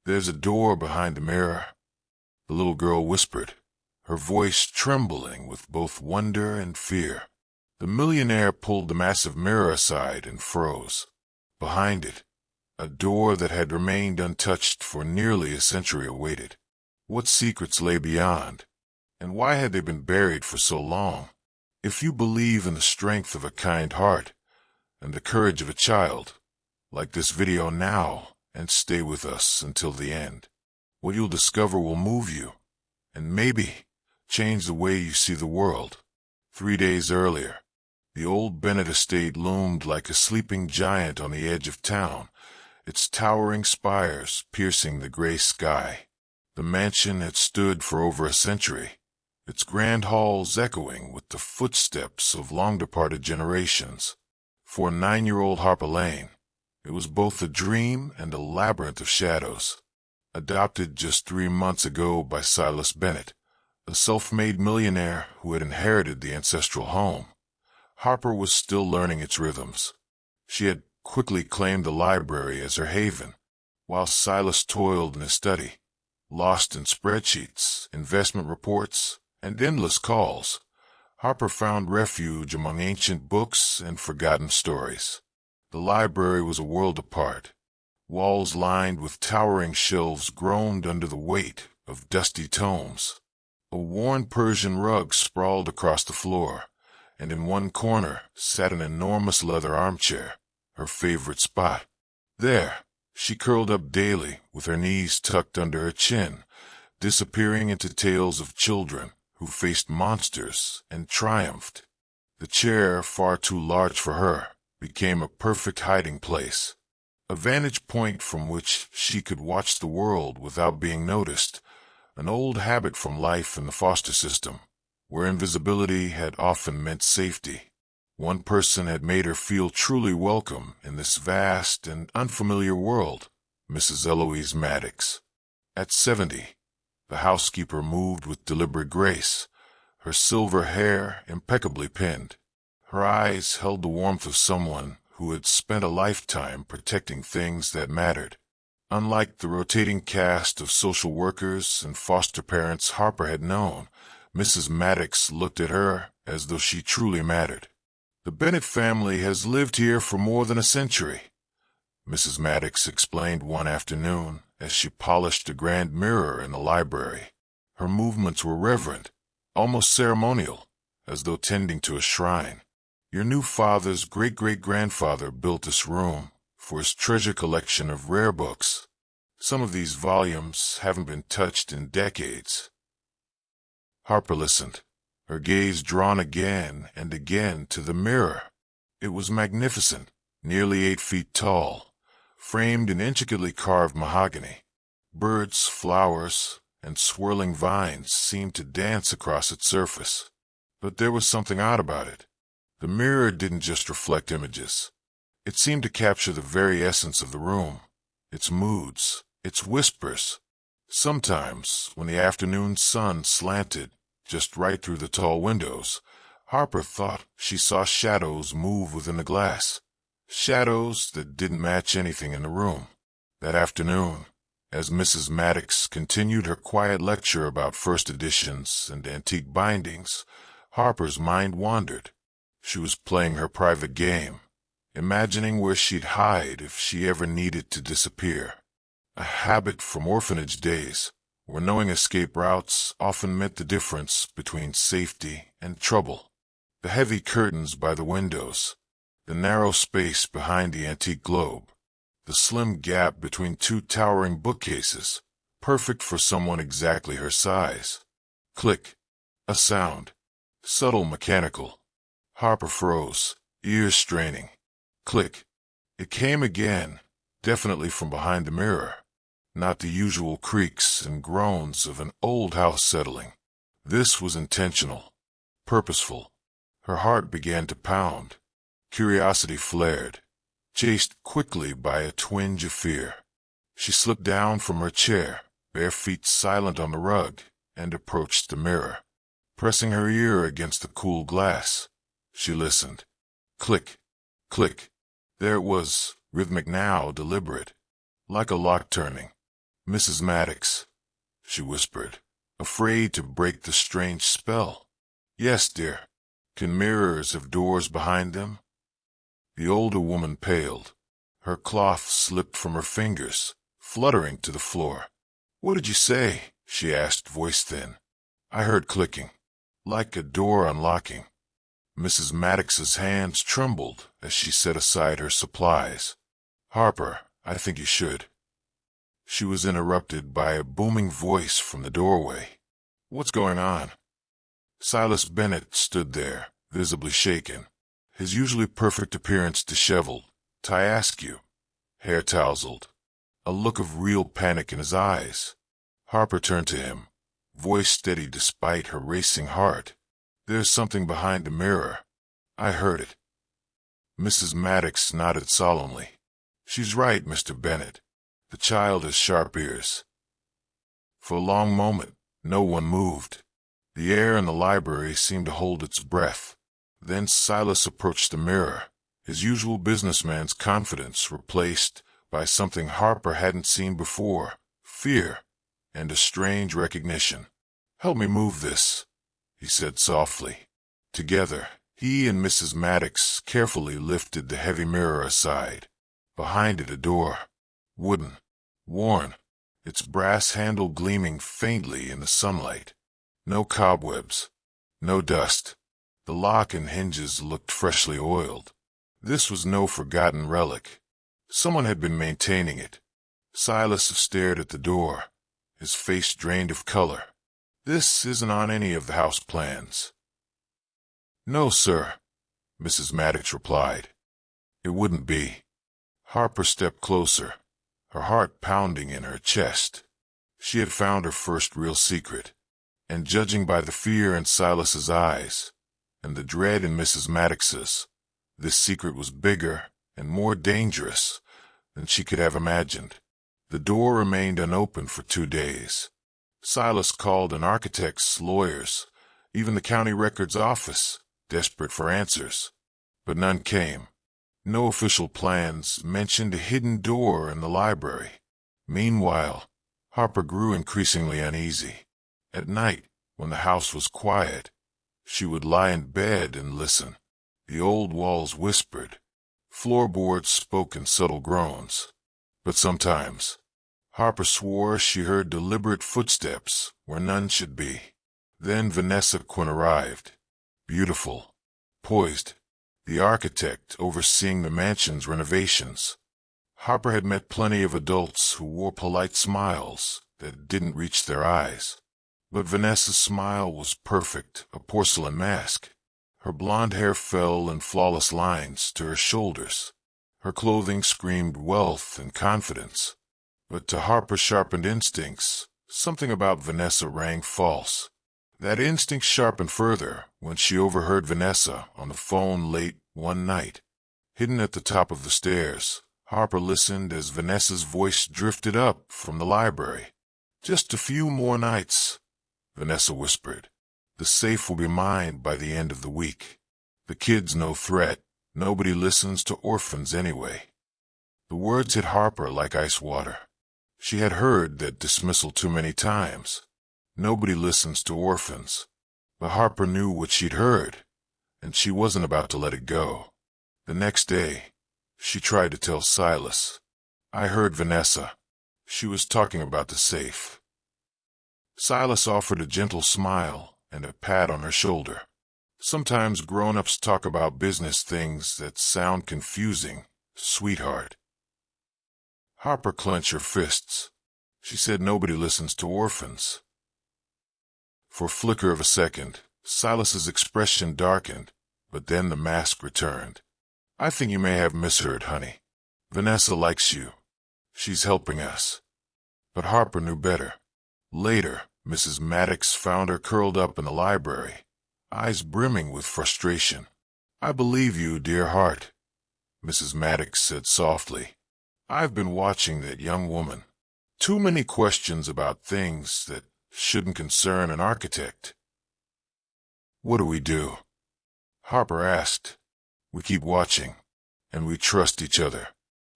"There's a door behind the mirror," the little girl whispered, her voice trembling with both wonder and fear. The millionaire pulled the massive mirror aside and froze. Behind it, a door that had remained untouched for nearly a century awaited. What secrets lay beyond? And why had they been buried for so long? If you believe in the strength of a kind heart and the courage of a child, like this video now and stay with us until the end. What you'll discover will move you and maybe change the way you see the world. 3 days earlier, the old Bennett estate loomed like a sleeping giant on the edge of town, its towering spires piercing the gray sky. The mansion had stood for over a century, its grand halls echoing with the footsteps of long-departed generations. For 9-year-old Harper Lane, it was both a dream and a labyrinth of shadows. Adopted just 3 months ago by Silas Bennett, a self-made millionaire who had inherited the ancestral home, Harper was still learning its rhythms. She had quickly claimed the library as her haven, while Silas toiled in his study, lost in spreadsheets, investment reports, and endless calls. Harper found refuge among ancient books and forgotten stories. The library was a world apart. Walls lined with towering shelves groaned under the weight of dusty tomes. A worn Persian rug sprawled across the floor, and in one corner sat an enormous leather armchair, her favorite spot. There, she curled up daily with her knees tucked under her chin, disappearing into tales of children who faced monsters and triumphed. The chair, far too large for her, became a perfect hiding place, a vantage point from which she could watch the world without being noticed, an old habit from life in the foster system, where invisibility had often meant safety. One person had made her feel truly welcome in this vast and unfamiliar world, Mrs. Eloise Maddox. At 70, the housekeeper moved with deliberate grace, her silver hair impeccably pinned. Her eyes held the warmth of someone who had spent a lifetime protecting things that mattered. Unlike the rotating cast of social workers and foster parents Harper had known, Mrs. Maddox looked at her as though she truly mattered. "The Bennett family has lived here for more than a century," Mrs. Maddox explained one afternoon as she polished a grand mirror in the library. Her movements were reverent, almost ceremonial, as though tending to a shrine. "Your new father's great-great-grandfather built this room for his treasure collection of rare books. Some of these volumes haven't been touched in decades." Harper listened, her gaze drawn again and again to the mirror. It was magnificent, nearly 8 feet tall, framed in intricately carved mahogany. Birds, flowers, and swirling vines seemed to dance across its surface. But there was something odd about it. The mirror didn't just reflect images. It seemed to capture the very essence of the room, its moods, its whispers. Sometimes, when the afternoon sun slanted just right through the tall windows, Harper thought she saw shadows move within the glass, shadows that didn't match anything in the room. That afternoon, as Mrs. Maddox continued her quiet lecture about first editions and antique bindings, Harper's mind wandered. She was playing her private game, imagining where she'd hide if she ever needed to disappear. A habit from orphanage days, where knowing escape routes often meant the difference between safety and trouble. The heavy curtains by the windows, the narrow space behind the antique globe, the slim gap between 2 towering bookcases, perfect for someone exactly her size. Click. A sound. Subtle, mechanical. Harper froze, ears straining. Click. It came again, definitely from behind the mirror. Not the usual creaks and groans of an old house settling. This was intentional, purposeful. Her heart began to pound. Curiosity flared, chased quickly by a twinge of fear. She slipped down from her chair, bare feet silent on the rug, and approached the mirror. Pressing her ear against the cool glass, she listened. Click, click. There it was, rhythmic now, deliberate, like a lock turning. Mrs. Maddox, she whispered, afraid to break the strange spell. Yes, dear. Can mirrors have doors behind them? The older woman paled. Her cloth slipped from her fingers, fluttering to the floor. What did you say? She asked, voice thin. I heard clicking, like a door unlocking. Mrs. Maddox's hands trembled as she set aside her supplies. Harper, I think you should. She was interrupted by a booming voice from the doorway. What's going on? Silas Bennett stood there, visibly shaken, his usually perfect appearance disheveled, tie askew, hair tousled, a look of real panic in his eyes. Harper turned to him, voice steady despite her racing heart. There's something behind the mirror. I heard it. Mrs. Maddox nodded solemnly. She's right, Mr. Bennett. The child has sharp ears. For a long moment, no one moved. The air in the library seemed to hold its breath. Then Silas approached the mirror, his usual businessman's confidence replaced by something Harper hadn't seen before, fear and a strange recognition. Help me move this, he said softly. Together, he and Mrs. Maddox carefully lifted the heavy mirror aside. Behind it a door, wooden, worn, its brass handle gleaming faintly in the sunlight. No cobwebs, no dust. The lock and hinges looked freshly oiled. This was no forgotten relic. Someone had been maintaining it. Silas stared at the door, his face drained of color. This isn't on any of the house plans. No, sir, Mrs. Maddox replied. It wouldn't be. Harper stepped closer, her heart pounding in her chest. She had found her first real secret, and judging by the fear in Silas's eyes and the dread in Mrs. Maddox's, this secret was bigger and more dangerous than she could have imagined. The door remained unopened for 2 days. Silas called an architect's lawyers, even the county records office, desperate for answers. But none came. No official plans mentioned a hidden door in the library. Meanwhile, Harper grew increasingly uneasy. At night, when the house was quiet, she would lie in bed and listen. The old walls whispered. Floorboards spoke in subtle groans. But sometimes, Harper swore she heard deliberate footsteps where none should be. Then Vanessa Quinn arrived, beautiful, poised, the architect overseeing the mansion's renovations. Harper had met plenty of adults who wore polite smiles that didn't reach their eyes. But Vanessa's smile was perfect, a porcelain mask. Her blonde hair fell in flawless lines to her shoulders. Her clothing screamed wealth and confidence. But to Harper's sharpened instincts, something about Vanessa rang false. That instinct sharpened further when she overheard Vanessa on the phone late one night. Hidden at the top of the stairs, Harper listened as Vanessa's voice drifted up from the library. Just a few more nights, Vanessa whispered. The safe will be mine by the end of the week. The kid's no threat. Nobody listens to orphans anyway. The words hit Harper like ice water. She had heard that dismissal too many times. Nobody listens to orphans. But Harper knew what she'd heard, and she wasn't about to let it go. The next day, she tried to tell Silas. I heard Vanessa. She was talking about the safe. Silas offered a gentle smile and a pat on her shoulder. Sometimes grown-ups talk about business things that sound confusing, sweetheart. Harper clenched her fists. She said nobody listens to orphans. For a flicker of a second, Silas's expression darkened, but then the mask returned. I think you may have misheard, honey. Vanessa likes you. She's helping us. But Harper knew better. Later, Mrs. Maddox found her curled up in the library, eyes brimming with frustration. I believe you, dear heart, Mrs. Maddox said softly. I've been watching that young woman. Too many questions about things that shouldn't concern an architect. What do we do? Harper asked. We keep watching, and we trust each other.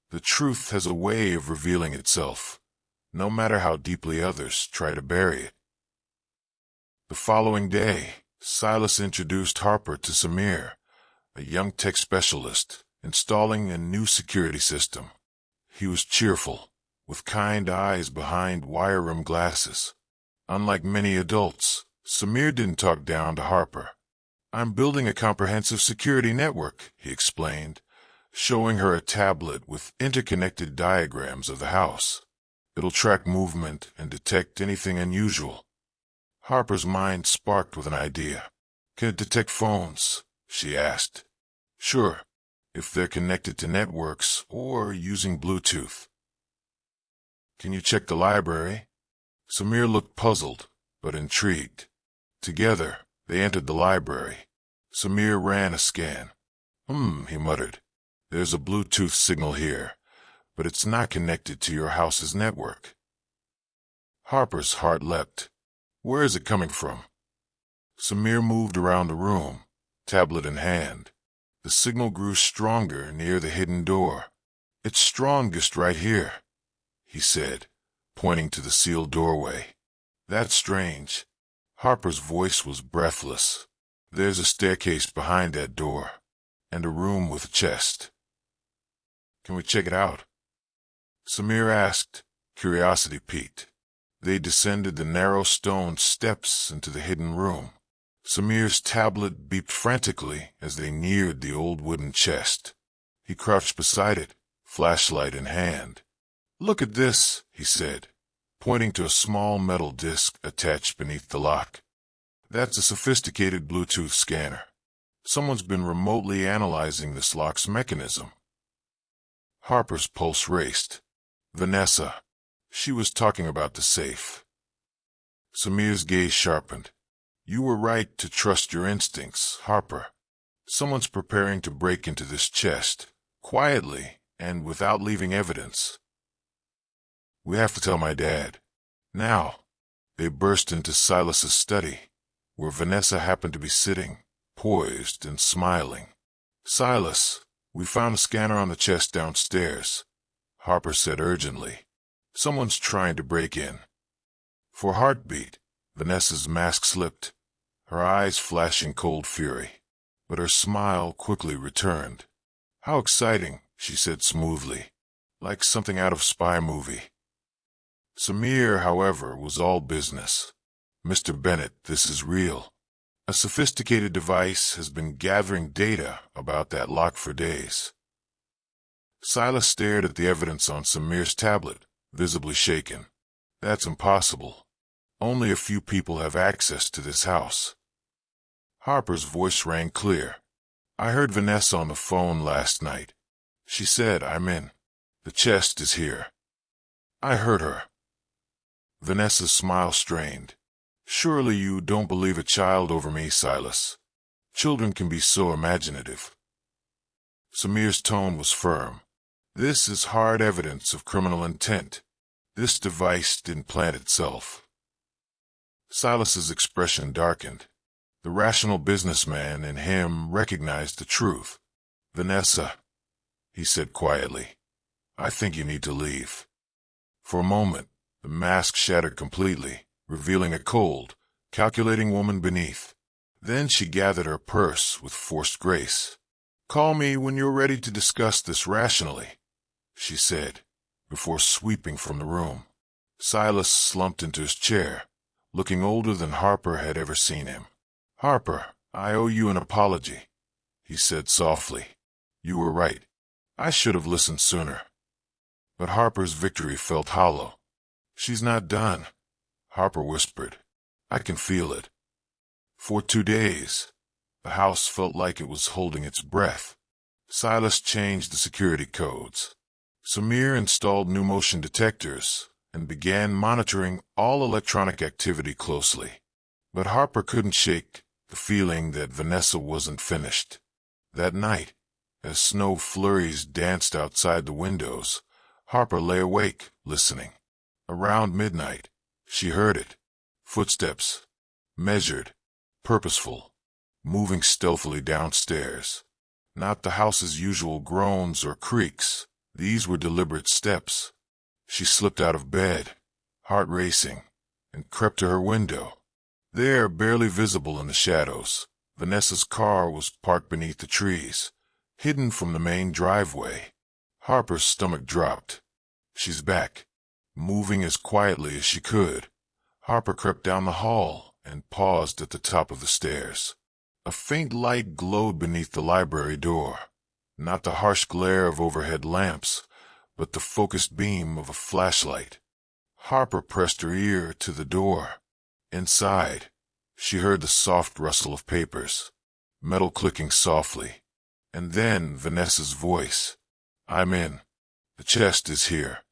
The truth has a way of revealing itself, no matter how deeply others try to bury it. The following day, Silas introduced Harper to Samir, a young tech specialist, installing a new security system. He was cheerful, with kind eyes behind wire-rimmed glasses. Unlike many adults, Samir didn't talk down to Harper. "I'm building a comprehensive security network," he explained, showing her a tablet with interconnected diagrams of the house. "It'll track movement and detect anything unusual." Harper's mind sparked with an idea. "Can it detect phones?" she asked. "Sure, if they're connected to networks or using Bluetooth." "Can you check the library?" Samir looked puzzled, but intrigued. Together, they entered the library. Samir ran a scan. He muttered. "There's a Bluetooth signal here, but it's not connected to your house's network." Harper's heart leapt. "Where is it coming from?" Samir moved around the room, tablet in hand. The signal grew stronger near the hidden door. "It's strongest right here," he said, pointing to the sealed doorway. "That's strange." Harper's voice was breathless. "There's a staircase behind that door, and a room with a chest." "Can we check it out?" Samir asked, curiosity piqued. They descended the narrow stone steps into the hidden room. Samir's tablet beeped frantically as they neared the old wooden chest. He crouched beside it, flashlight in hand. "Look at this," he said, pointing to a small metal disc attached beneath the lock. "That's a sophisticated Bluetooth scanner. Someone's been remotely analyzing this lock's mechanism." Harper's pulse raced. Vanessa. She was talking about the safe. Samir's gaze sharpened. "You were right to trust your instincts, Harper. Someone's preparing to break into this chest, quietly and without leaving evidence. We have to tell my dad. Now." They burst into Silas's study, where Vanessa happened to be sitting, poised and smiling. "Silas, we found a scanner on the chest downstairs," Harper said urgently. "Someone's trying to break in." For a heartbeat, Vanessa's mask slipped, her eyes flashing cold fury. But her smile quickly returned. "How exciting," she said smoothly, like something out of a spy movie. Samir, however, was all business. "Mr. Bennett, this is real. A sophisticated device has been gathering data about that lock for days." Silas stared at the evidence on Samir's tablet, visibly shaken. "That's impossible. Only a few people have access to this house." Harper's voice rang clear. "I heard Vanessa on the phone last night. She said, 'I'm in. The chest is here.' I heard her." Vanessa's smile strained. "Surely you don't believe a child over me, Silas. Children can be so imaginative." Samir's tone was firm. "This is hard evidence of criminal intent. This device didn't plant itself." Silas's expression darkened. The rational businessman in him recognized the truth. "Vanessa," he said quietly, "I think you need to leave." For a moment, the mask shattered completely, revealing a cold, calculating woman beneath. Then she gathered her purse with forced grace. "Call me when you're ready to discuss this rationally," she said, before sweeping from the room. Silas slumped into his chair, looking older than Harper had ever seen him. "Harper, I owe you an apology," he said softly. "You were right. I should have listened sooner." But Harper's victory felt hollow. "She's not done," Harper whispered. "I can feel it." For 2 days, the house felt like it was holding its breath. Silas changed the security codes. Samir installed new motion detectors and began monitoring all electronic activity closely. But Harper couldn't shake the feeling that Vanessa wasn't finished. That night, as snow flurries danced outside the windows, Harper lay awake, listening. Around midnight, she heard it. Footsteps, measured, purposeful, moving stealthily downstairs. Not the house's usual groans or creaks. These were deliberate steps. She slipped out of bed, heart racing, and crept to her window. There, barely visible in the shadows, Vanessa's car was parked beneath the trees, hidden from the main driveway. Harper's stomach dropped. She's back, moving as quietly as she could. Harper crept down the hall and paused at the top of the stairs. A faint light glowed beneath the library door, not the harsh glare of overhead lamps, but the focused beam of a flashlight. Harper pressed her ear to the door. Inside, she heard the soft rustle of papers, metal clicking softly, and then Vanessa's voice. "I'm in. The chest is here,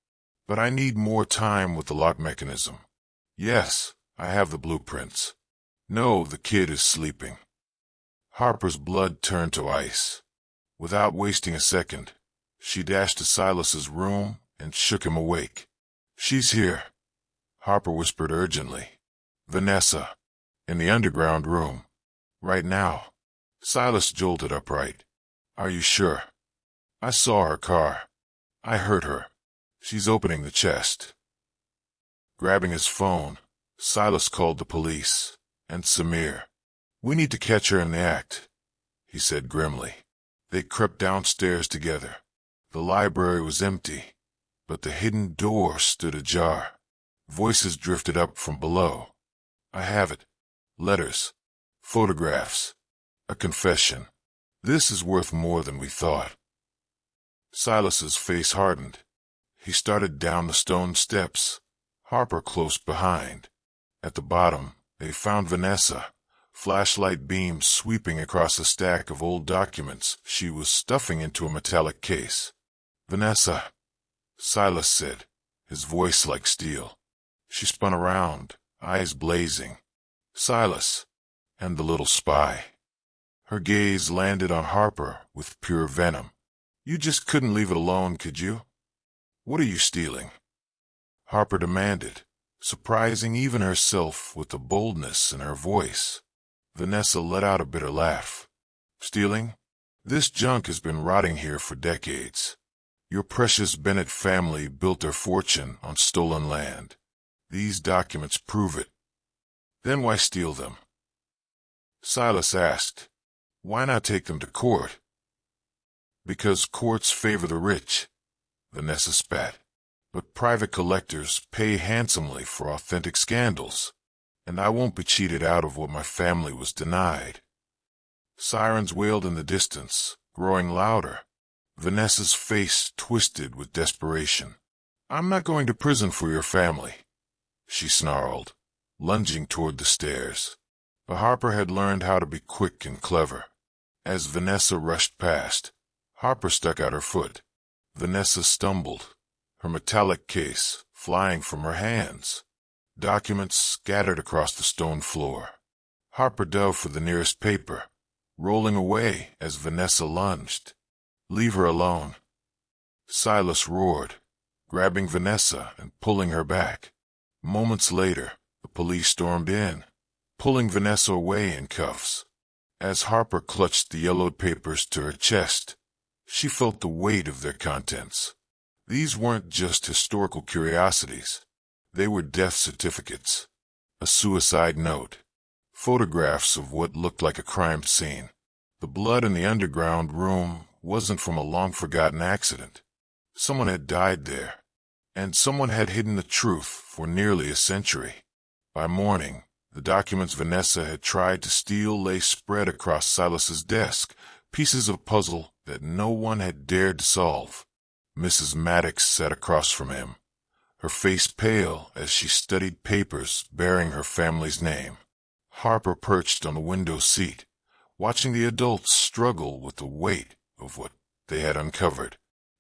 but I need more time with the lock mechanism. Yes, I have the blueprints. No, the kid is sleeping." Harper's blood turned to ice. Without wasting a second, she dashed to Silas's room and shook him awake. "She's here," Harper whispered urgently. "Vanessa, in the underground room. Right now." Silas jolted upright. "Are you sure? I saw her car. I heard her. She's opening the chest." Grabbing his phone, Silas called the police and Samir. "We need to catch her in the act," he said grimly. They crept downstairs together. The library was empty, but the hidden door stood ajar. Voices drifted up from below. "I have it. Letters. Photographs. A confession. This is worth more than we thought." Silas's face hardened. He started down the stone steps, Harper close behind. At the bottom, they found Vanessa, flashlight beams sweeping across a stack of old documents she was stuffing into a metallic case. "Vanessa," Silas said, his voice like steel. She spun around, eyes blazing. "Silas," and the little spy. Her gaze landed on Harper with pure venom. "You just couldn't leave it alone, could you? What are you stealing?" Harper demanded, surprising even herself with the boldness in her voice. Vanessa let out a bitter laugh. "Stealing? This junk has been rotting here for decades. Your precious Bennett family built their fortune on stolen land. These documents prove it. Then why steal them?" Silas asked, "Why not take them to court?" "Because courts favor the rich," Vanessa spat. "But private collectors pay handsomely for authentic scandals, and I won't be cheated out of what my family was denied." Sirens wailed in the distance, growing louder. Vanessa's face twisted with desperation. "I'm not going to prison for your family," she snarled, lunging toward the stairs. But Harper had learned how to be quick and clever. As Vanessa rushed past, Harper stuck out her foot. Vanessa stumbled, her metallic case flying from her hands. Documents scattered across the stone floor. Harper dove for the nearest paper, rolling away as Vanessa lunged. "Leave her alone," Silas roared, grabbing Vanessa and pulling her back. Moments later, the police stormed in, pulling Vanessa away in cuffs. As Harper clutched the yellowed papers to her chest, she felt the weight of their contents. These weren't just historical curiosities. They were death certificates, a suicide note, photographs of what looked like a crime scene. The blood in the underground room wasn't from a long-forgotten accident. Someone had died there, and someone had hidden the truth for nearly a century. By morning, the documents Vanessa had tried to steal lay spread across Silas's desk, pieces of puzzle that no one had dared to solve. Mrs. Maddox sat across from him, her face pale as she studied papers bearing her family's name. Harper perched on the window seat, watching the adults struggle with the weight of what they had uncovered.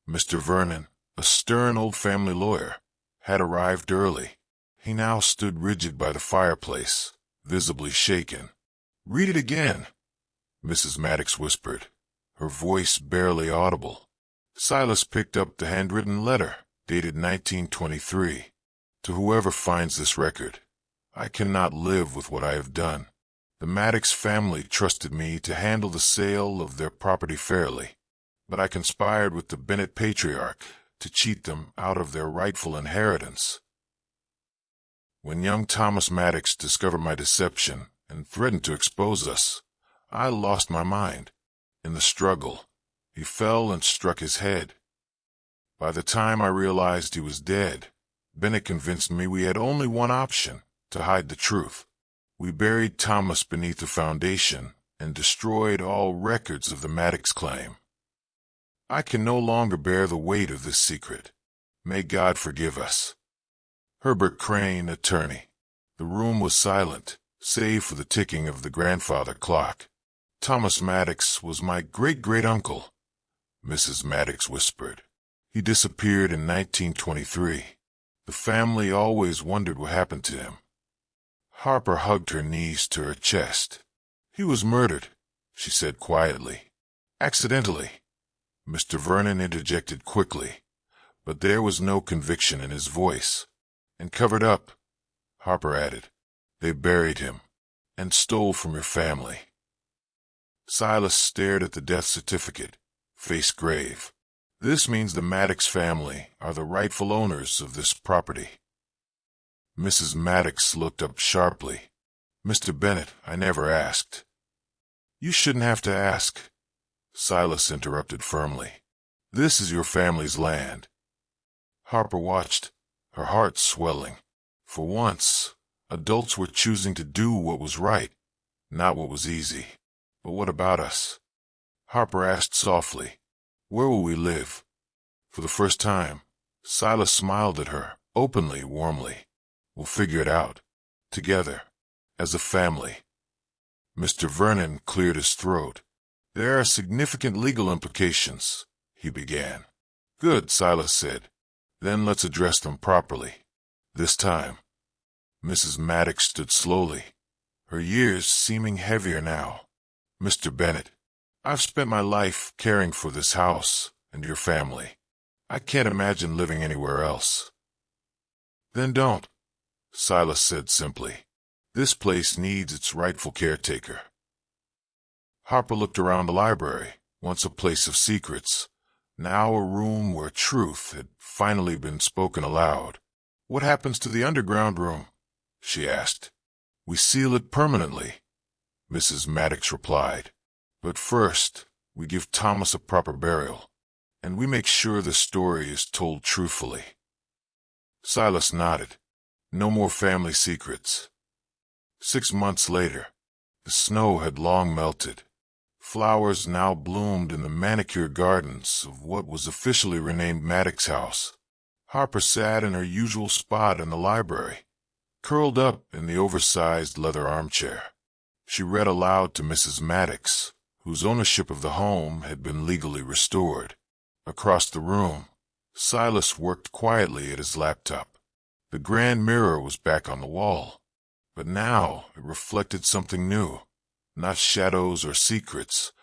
Mr. Vernon, a stern old family lawyer, had arrived early. He now stood rigid by the fireplace, visibly shaken. "Read it again," Mrs. Maddox whispered, her voice barely audible. Silas picked up the handwritten letter, dated 1923. "To whoever finds this record, I cannot live with what I have done. The Maddox family trusted me to handle the sale of their property fairly, but I conspired with the Bennett patriarch to cheat them out of their rightful inheritance. When young Thomas Maddox discovered my deception and threatened to expose us, I lost my mind. In the struggle, he fell and struck his head. By the time I realized he was dead, Bennett convinced me we had only one option: to hide the truth. We buried Thomas beneath the foundation and destroyed all records of the Maddox claim. I can no longer bear the weight of this secret. May God forgive us. Herbert Crane, attorney. The room was silent, save for the ticking of the grandfather clock. Thomas Maddox was my great-great-uncle, Mrs. Maddox whispered. He disappeared in 1923. The family always wondered what happened to him. Harper hugged her knees to her chest. He was murdered, she said quietly. Accidentally. Mr. Vernon interjected quickly, but there was no conviction in his voice. And covered up, Harper added. They buried him and stole from your family. Silas stared at the death certificate, face grave. This means the Maddox family are the rightful owners of this property. Mrs. Maddox looked up sharply. Mr. Bennett, I never asked. You shouldn't have to ask, Silas interrupted firmly. This is your family's land. Harper watched, her heart swelling. For once, adults were choosing to do what was right, not what was easy. But what about us? Harper asked softly. Where will we live? For the first time, Silas smiled at her, openly, warmly. We'll figure it out. Together. As a family. Mr. Vernon cleared his throat. There are significant legal implications, he began. Good, Silas said. Then let's address them properly. This time. Mrs. Maddox stood slowly, her years seeming heavier now. Mr. Bennett, I've spent my life caring for this house and your family. I can't imagine living anywhere else. Then don't, Silas said simply. This place needs its rightful caretaker. Harper looked around the library, once a place of secrets, now a room where truth had finally been spoken aloud. What happens to the underground room? She asked. We seal it permanently, Mrs. Maddox replied. But first, we give Thomas a proper burial, and we make sure the story is told truthfully. Silas nodded. No more family secrets. 6 months later, the snow had long melted. Flowers now bloomed in the manicured gardens of what was officially renamed Maddox House. Harper sat in her usual spot in the library, curled up in the oversized leather armchair. She read aloud to Mrs. Maddox, whose ownership of the home had been legally restored. Across the room, Silas worked quietly at his laptop. The grand mirror was back on the wall, but now it reflected something new. Not shadows or secrets,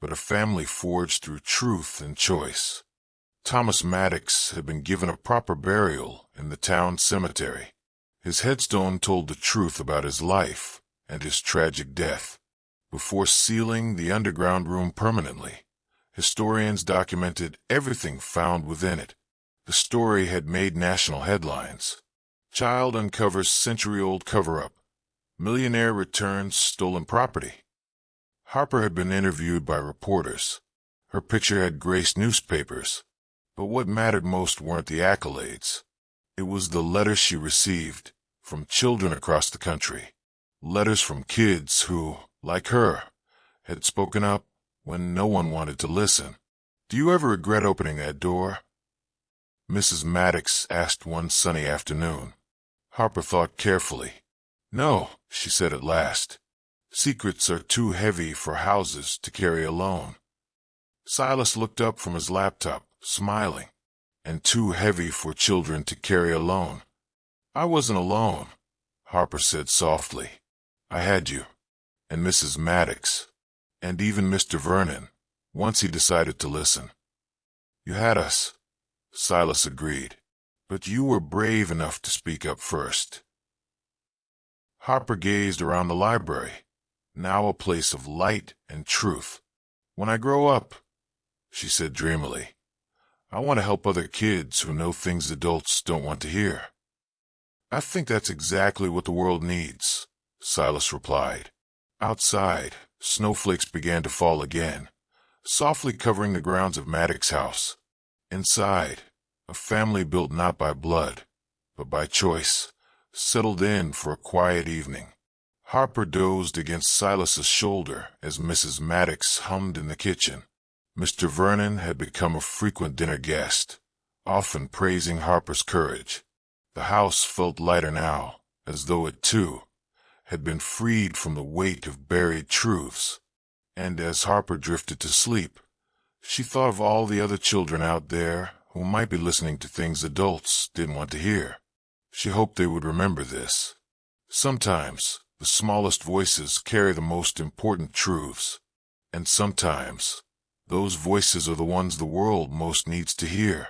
but a family forged through truth and choice. Thomas Maddox had been given a proper burial in the town cemetery. His headstone told the truth about his life and his tragic death. Before sealing the underground room permanently, historians documented everything found within it. The story had made national headlines. Child uncovers century-old cover-up. Millionaire returns stolen property. Harper had been interviewed by reporters. Her picture had graced newspapers. But what mattered most weren't the accolades. It was the letters she received from children across the country. Letters from kids who, like her, had spoken up when no one wanted to listen. Do you ever regret opening that door? Mrs. Maddox asked one sunny afternoon. Harper thought carefully. No, she said at last. Secrets are too heavy for houses to carry alone. Silas looked up from his laptop, smiling. And too heavy for children to carry alone. I wasn't alone, Harper said softly. I had you, and Mrs. Maddox, and even Mr. Vernon, once he decided to listen. You had us, Silas agreed, but you were brave enough to speak up first. Harper gazed around the library, now a place of light and truth. When I grow up, she said dreamily, I want to help other kids who know things adults don't want to hear. I think that's exactly what the world needs, Silas replied. Outside, snowflakes began to fall again, softly covering the grounds of Maddox's house. Inside, a family built not by blood, but by choice, settled in for a quiet evening. Harper dozed against Silas's shoulder as Mrs. Maddox hummed in the kitchen. Mr. Vernon had become a frequent dinner guest, often praising Harper's courage. The house felt lighter now, as though it, too, had been freed from the weight of buried truths. And as Harper drifted to sleep, she thought of all the other children out there who might be listening to things adults didn't want to hear. She hoped they would remember this. Sometimes, the smallest voices carry the most important truths, and sometimes, those voices are the ones the world most needs to hear.